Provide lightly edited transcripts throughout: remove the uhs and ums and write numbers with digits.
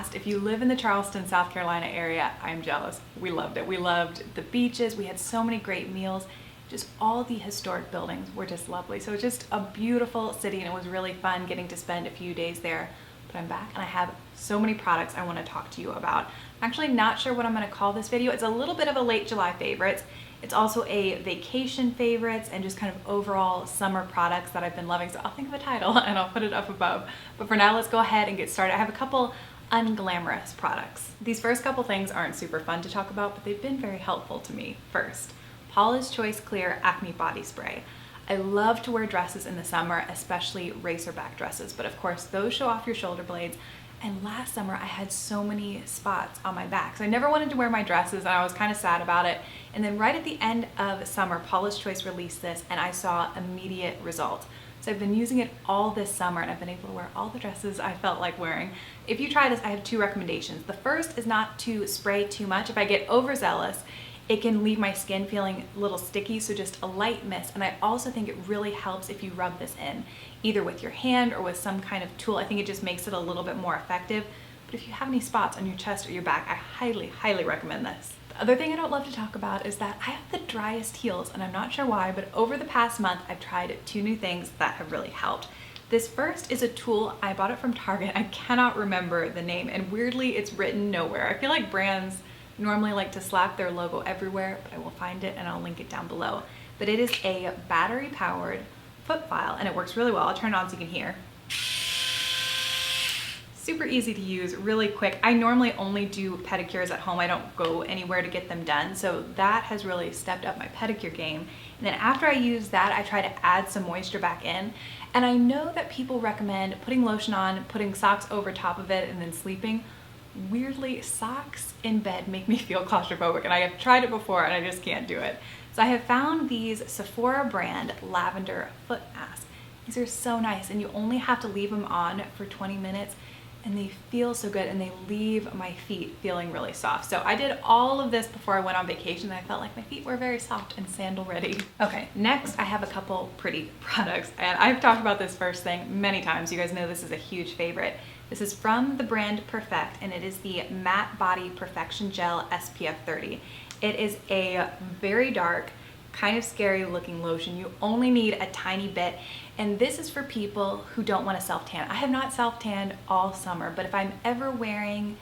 asked, if you live in the Charleston, South Carolina area, I'm jealous. We loved it. We loved the beaches. We had so many great meals. Just all the historic buildings were just lovely. So it's just a beautiful city, and it was really fun getting to spend a few days there. But I'm back and I have so many products I want to talk to you about. I'm actually not sure what I'm going to call this video. It's a little bit of a late July favorites. It's also a vacation favorites and just kind of overall summer products that I've been loving. So I'll think of a title and I'll put it up above. But for now, let's go ahead and get started. I have a couple unglamorous products. These first couple things aren't super fun to talk about, but they've been very helpful to me. First, Paula's Choice Clear Acne Body Spray. I love to wear dresses in the summer, especially racer back dresses, but of course those show off your shoulder blades. And last summer I had so many spots on my back, so I never wanted to wear my dresses and I was kind of sad about it. And then right at the end of summer, Paula's Choice released this and I saw immediate results. So I've been using it all this summer and I've been able to wear all the dresses I felt like wearing. If you try this, I have two recommendations. The first is not to spray too much. If I get overzealous, it can leave my skin feeling a little sticky, so just a light mist. And I also think it really helps if you rub this in, either with your hand or with some kind of tool. I think it just makes it a little bit more effective. But if you have any spots on your chest or your back, I highly, highly recommend this. The other thing I don't love to talk about is that I have the driest heels, and I'm not sure why, but over the past month, I've tried two new things that have really helped. This first is a tool. I bought it from Target. I cannot remember the name, and weirdly, it's written nowhere. I feel like brands normally like to slap their logo everywhere, but I will find it and I'll link it down below. But it is a battery powered foot file and it works really well. I'll turn it on so you can hear. Super easy to use, really quick. I normally only do pedicures at home. I don't go anywhere to get them done. So that has really stepped up my pedicure game. And then after I use that, I try to add some moisture back in. And I know that people recommend putting lotion on, putting socks over top of it, and then sleeping. Weirdly, socks in bed make me feel claustrophobic, and I have tried it before and I just can't do it. So I have found these Sephora brand lavender foot masks. These are so nice, and you only have to leave them on for 20 minutes and they feel so good, and they leave my feet feeling really soft. So I did all of this before I went on vacation and I felt like my feet were very soft and sandal ready. Okay, next I have a couple pretty products, and I've talked about this first thing many times. You guys know this is a huge favorite. This is from the brand Per-fekt, and it is the Matte Body Perfection Gel SPF 30. It is a very dark, kind of scary looking lotion. You only need a tiny bit, and this is for people who don't want to self-tan. I have not self-tanned all summer, but if I'm ever wearing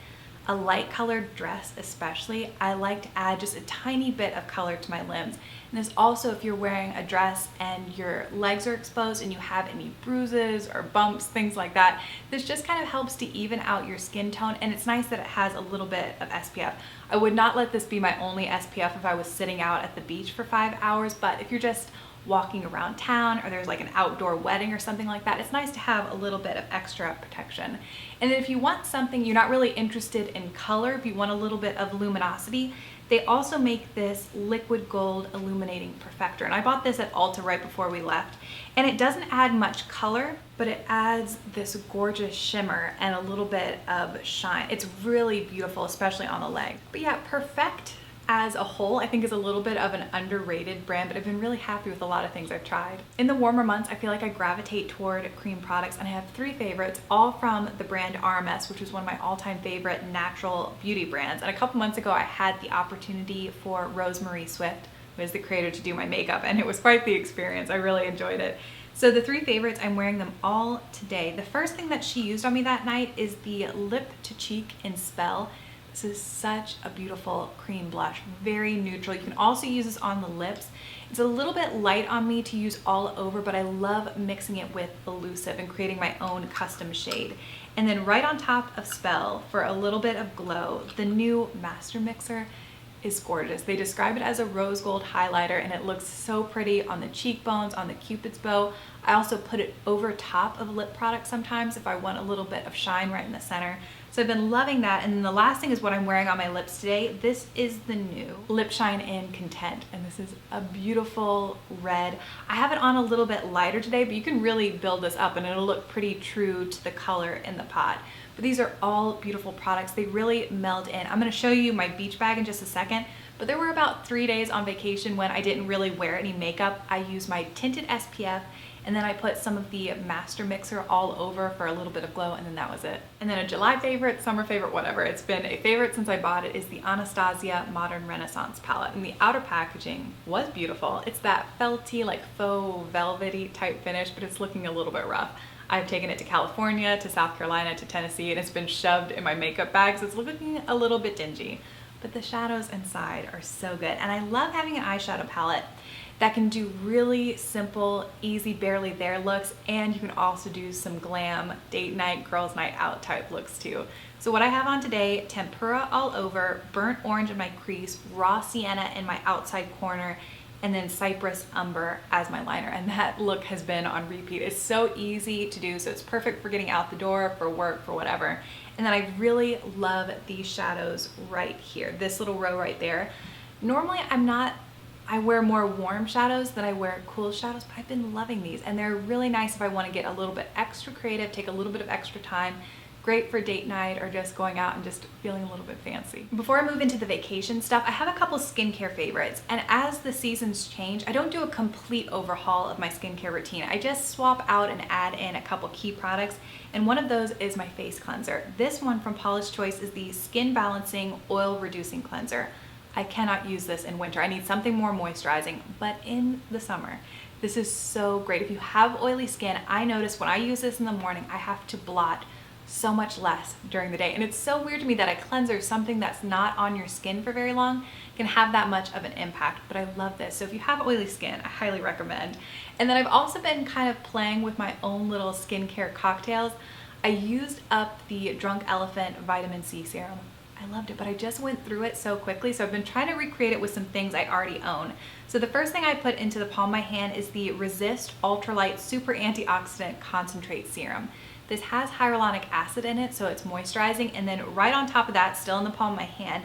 a light colored dress especially, I like to add just a tiny bit of color to my limbs. And this also, if you're wearing a dress and your legs are exposed and you have any bruises or bumps, things like that, this just kind of helps to even out your skin tone, and it's nice that it has a little bit of SPF. I would not let this be my only SPF if I was sitting out at the beach for 5 hours, but if you're just walking around town or there's like an outdoor wedding or something like that, it's nice to have a little bit of extra protection. And then if you want something, you're not really interested in color, if you want a little bit of luminosity, they also make this liquid gold illuminating perfector. And I bought this at Ulta right before we left. And it doesn't add much color, but it adds this gorgeous shimmer and a little bit of shine. It's really beautiful, especially on the leg. But yeah, Per-fekt as a whole, I think is a little bit of an underrated brand, but I've been really happy with a lot of things I've tried. In the warmer months, I feel like I gravitate toward cream products, and I have three favorites, all from the brand RMS, which is one of my all-time favorite natural beauty brands. And a couple months ago, I had the opportunity for Rosemary Swift, who is the creator, to do my makeup, and it was quite the experience. I really enjoyed it. So the three favorites, I'm wearing them all today. The first thing that she used on me that night is the Lip2Cheek in Spell. This is such a beautiful cream blush, very neutral. You can also use this on the lips. It's a little bit light on me to use all over, but I love mixing it with Elusive and creating my own custom shade. And then right on top of Spell, for a little bit of glow, the new Master Mixer is gorgeous. They describe it as a rose gold highlighter, and it looks so pretty on the cheekbones, on the cupid's bow. I also put it over top of lip products sometimes if I want a little bit of shine right in the center. So I've been loving that. And then the last thing is what I'm wearing on my lips today. This is the new Lip Shine in Content, and this is a beautiful red. I have it on a little bit lighter today, but you can really build this up and it'll look pretty true to the color in the pot. But these are all beautiful products. They really meld in. I'm gonna show you my beach bag in just a second, but there were about 3 days on vacation when I didn't really wear any makeup. I used my tinted SPF And then I put some of the Master Mixer all over for a little bit of glow, and then that was it. And then a July favorite, summer favorite, whatever. It's been a favorite since I bought it, is the Anastacio Modern Renaissance palette. And the outer packaging was beautiful. It's that felty, like faux velvety type finish, but it's looking a little bit rough. I've taken it to California, to South Carolina, to Tennessee, and it's been shoved in my makeup bag, so it's looking a little bit dingy. But the shadows inside are so good. And I love having an eyeshadow palette that can do really simple, easy, barely there looks, and you can also do some glam, date night, girls night out type looks too. So what I have on today, tempura all over, burnt orange in my crease, raw sienna in my outside corner, and then Cypress Umber as my liner, and that look has been on repeat. It's so easy to do, so it's perfect for getting out the door, for work, for whatever. And then I really love these shadows right here, this little row right there. Normally I wear more warm shadows than I wear cool shadows, but I've been loving these, and they're really nice if I want to get a little bit extra creative, take a little bit of extra time. Great for date night or just going out and just feeling a little bit fancy. Before I move into the vacation stuff, I have a couple skincare favorites, and as the seasons change, I don't do a complete overhaul of my skincare routine. I just swap out and add in a couple key products, and one of those is my face cleanser. This one from Paula's Choice is the Skin Balancing Oil Reducing Cleanser. I cannot use this in winter. I need something more moisturizing, but in the summer, this is so great. If you have oily skin, I notice when I use this in the morning, I have to blot so much less during the day. And it's so weird to me that a cleanser, something that's not on your skin for very long, can have that much of an impact, but I love this. So if you have oily skin, I highly recommend. And then I've also been kind of playing with my own little skincare cocktails. I used up the Drunk Elephant Vitamin C Serum. I loved it, but I just went through it so quickly, so I've been trying to recreate it with some things I already own. So the first thing I put into the palm of my hand is the Resist Ultralight Super Antioxidant Concentrate Serum. This has hyaluronic acid in it, so it's moisturizing, and then right on top of that, still in the palm of my hand,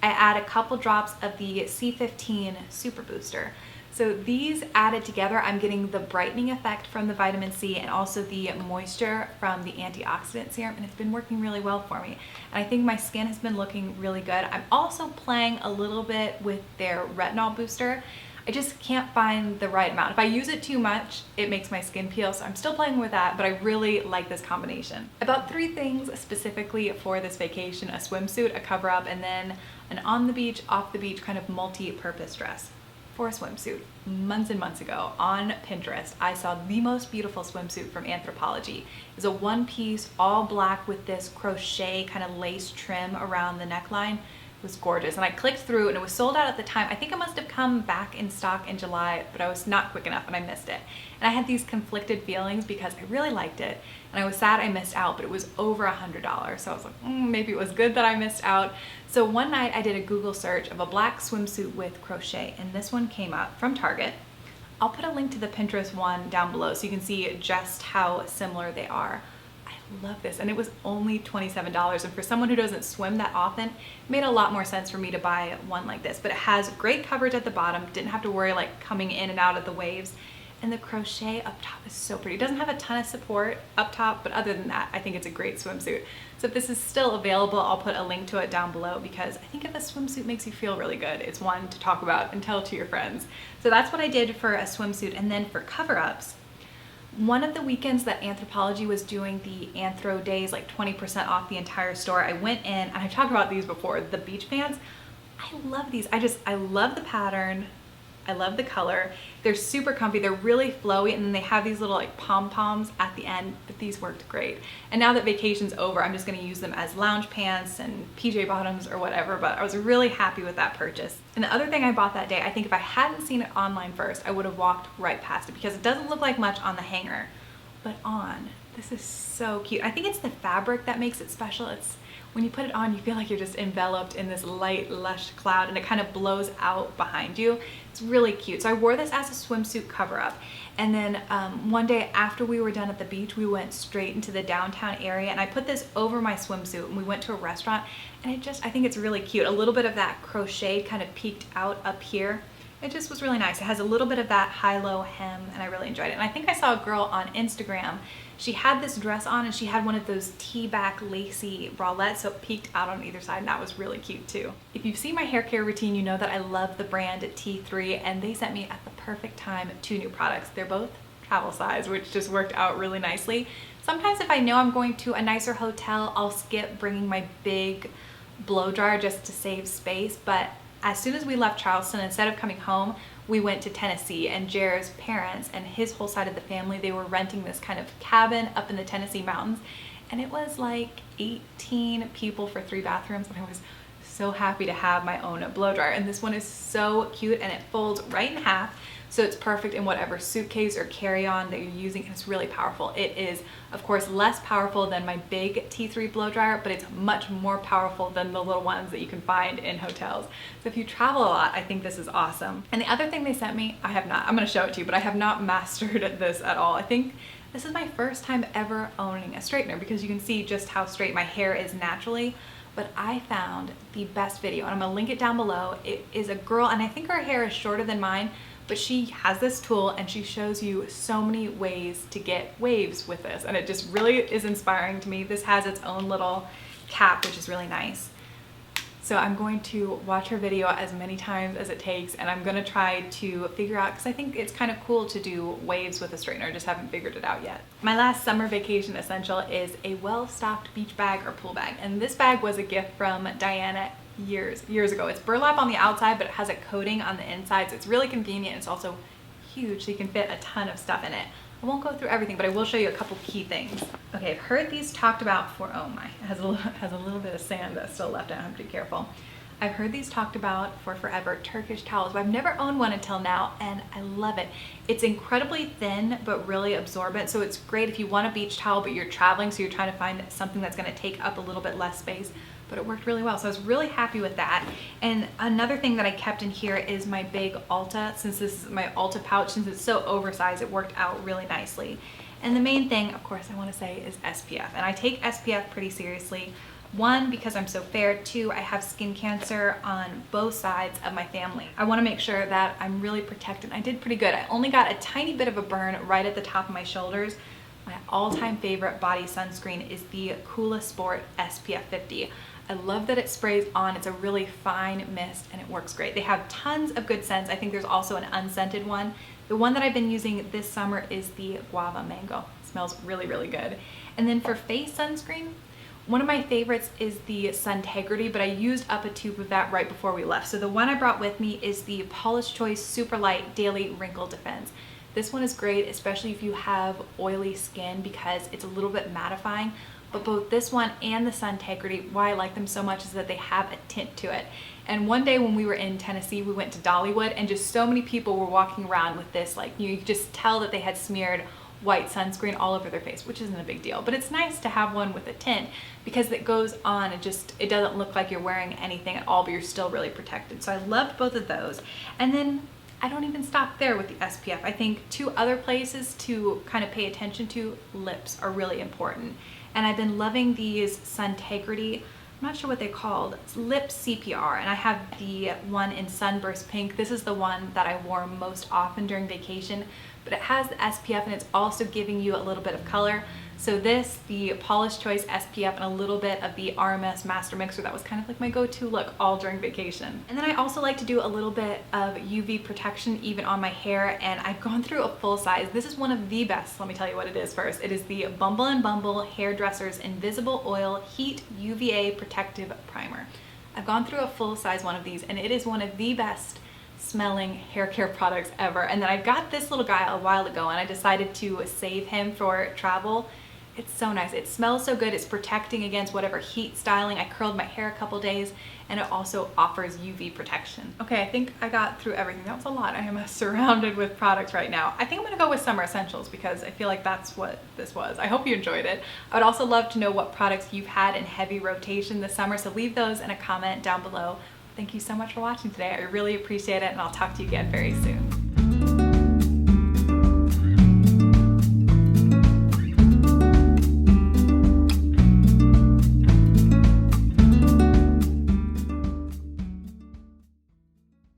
I add a couple drops of the C15 Super Booster. So these added together, I'm getting the brightening effect from the vitamin C and also the moisture from the antioxidant serum, and it's been working really well for me. And I think my skin has been looking really good. I'm also playing a little bit with their retinol booster. I just can't find the right amount. If I use it too much, it makes my skin peel, so I'm still playing with that, but I really like this combination. I bought 3 things specifically for this vacation: a swimsuit, a cover-up, and then an on the beach, off the beach kind of multi-purpose dress. For a swimsuit, months and months ago on Pinterest, I saw the most beautiful swimsuit from Anthropologie. It's a one-piece, all black with this crochet kind of lace trim around the neckline. It was gorgeous, and I clicked through and it was sold out at the time. I think it must have come back in stock in July, but I was not quick enough and I missed it. And I had these conflicted feelings because I really liked it and I was sad I missed out, but it was over $100. So I was like, maybe it was good that I missed out. So one night I did a Google search of a black swimsuit with crochet, and this one came up from Target. I'll put a link to the Pinterest one down below so you can see just how similar they are. Love this, and it was only $27, and for someone who doesn't swim that often, it made a lot more sense for me to buy one like this. But it has great coverage at the bottom, didn't have to worry like coming in and out of the waves, and the crochet up top is so pretty. It doesn't have a ton of support up top, but other than that, I think it's a great swimsuit. So if this is still available, I'll put a link to it down below, because I think if a swimsuit makes you feel really good, it's one to talk about and tell to your friends. So that's what I did for a swimsuit. And then for cover-ups, one of the weekends that Anthropologie was doing the Anthro Days, like 20% off the entire store, I went in, and I've talked about these before, the beach pants. I love these. I love the pattern. I love the color. They're super comfy. They're really flowy, and then they have these little like pom-poms at the end, but these worked great. And now that vacation's over, I'm just gonna use them as lounge pants and PJ bottoms or whatever, but I was really happy with that purchase. And the other thing I bought that day, I think if I hadn't seen it online first, I would have walked right past it because it doesn't look like much on the hanger, but on, this is so cute. I think it's the fabric that makes it special. It's when you put it on, you feel like you're just enveloped in this light, lush cloud, and it kind of blows out behind you. It's really cute. So I wore this as a swimsuit cover-up. And then one day after we were done at the beach, we went straight into the downtown area, and I put this over my swimsuit, and we went to a restaurant, and I think it's really cute. A little bit of that crochet kind of peeked out up here. It just was really nice. It has a little bit of that high-low hem, and I really enjoyed it. And I think I saw a girl on Instagram. She had this dress on, and she had one of those tee-back lacy bralettes, so it peeked out on either side, and that was really cute too. If you've seen my hair care routine, you know that I love the brand T3, and they sent me at the perfect time 2 new products. They're both travel size, which just worked out really nicely. Sometimes if I know I'm going to a nicer hotel, I'll skip bringing my big blow dryer just to save space. But as soon as we left Charleston, instead of coming home, we went to Tennessee, and Jared's parents and his whole side of the family, they were renting this kind of cabin up in the Tennessee mountains, and it was like 18 people for 3 bathrooms, and I was so happy to have my own blow dryer. And this one is so cute, and it folds right in half, so it's perfect in whatever suitcase or carry-on that you're using, and it's really powerful. It is, of course, less powerful than my big T3 blow dryer, but it's much more powerful than the little ones that you can find in hotels. So if you travel a lot, I think this is awesome. And the other thing they sent me, I'm gonna show it to you, but I have not mastered this at all. I think this is my first time ever owning a straightener, because you can see just how straight my hair is naturally. But I found the best video, and I'm gonna link it down below. It is a girl, and I think her hair is shorter than mine, but she has this tool and she shows you so many ways to get waves with this, and it just really is inspiring to me. This has its own little cap, which is really nice. So I'm going to watch her video as many times as it takes, and I'm gonna try to figure out, because I think it's kind of cool to do waves with a straightener. I just haven't figured it out yet. My last summer vacation essential is a well-stocked beach bag or pool bag, and this bag was a gift from Diana years ago. It's burlap on the outside, but it has a coating on the inside, so it's really convenient. It's also huge, so you can fit a ton of stuff in it. I won't go through everything, but I will show you a couple key things. Okay, I've heard these talked about for, oh my, it has a little bit of sand that's still left in it. I have to be careful. I've heard these talked about for forever, Turkish towels, but I've never owned one until now, and I love it. It's incredibly thin, but really absorbent, so it's great if you want a beach towel, but you're traveling, so you're trying to find something that's gonna take up a little bit less space, but it worked really well, so I was really happy with that. And another thing that I kept in here is my big Ulta. Since this is my Ulta pouch, since it's so oversized, it worked out really nicely. And the main thing, of course, I wanna say is SPF, and I take SPF pretty seriously. 1, because I'm so fair. 2, I have skin cancer on both sides of my family. I wanna make sure that I'm really protected. I did pretty good. I only got a tiny bit of a burn right at the top of my shoulders. My all-time favorite body sunscreen is the Coola Sport SPF 50. I love that it sprays on. It's a really fine mist and it works great. They have tons of good scents. I think there's also an unscented one. The one that I've been using this summer is the Guava Mango. It smells really, really good. And then for face sunscreen, one of my favorites is the Suntegrity, but I used up a tube of that right before we left. So the one I brought with me is the Paula's Choice Super Light Daily Wrinkle Defense. This one is great, especially if you have oily skin, because it's a little bit mattifying. But both this one and the Suntegrity, why I like them so much is that they have a tint to it. And one day when we were in Tennessee, we went to Dollywood, and just so many people were walking around with this, like, you could just tell that they had smeared white sunscreen all over their face, which isn't a big deal, but it's nice to have one with a tint because it goes on, it doesn't look like you're wearing anything at all, but you're still really protected. So I loved both of those. And then I don't even stop there with the SPF. I think 2 other places to kind of pay attention to, lips are really important. And I've been loving these Suntegrity, I'm not sure what they're called, it's Lip CPR, and I have the one in Sunburst Pink. This is the one that I wore most often during vacation, but it has the SPF and it's also giving you a little bit of color. So this, the Paula's Choice SPF, and a little bit of the RMS Master Mixer, that was kind of like my go-to look all during vacation. And then I also like to do a little bit of UV protection even on my hair, and I've gone through a full size. This is one of the best. Let me tell you what it is first. It is the Bumble & Bumble Hairdresser's Invisible Oil Heat UVA Protective Primer. I've gone through a full size one of these, and it is one of the best smelling hair care products ever. And then I got this little guy a while ago, and I decided to save him for travel. It's so nice. It smells so good. It's protecting against whatever heat styling. I curled my hair a couple days, and it also offers UV protection. Okay, I think I got through everything. That was a lot. I am surrounded with products right now. I think I'm gonna go with summer essentials because I feel like that's what this was. I hope you enjoyed it. I would also love to know what products you've had in heavy rotation this summer, so leave those in a comment down below. Thank you so much for watching today. I really appreciate it, and I'll talk to you again very soon.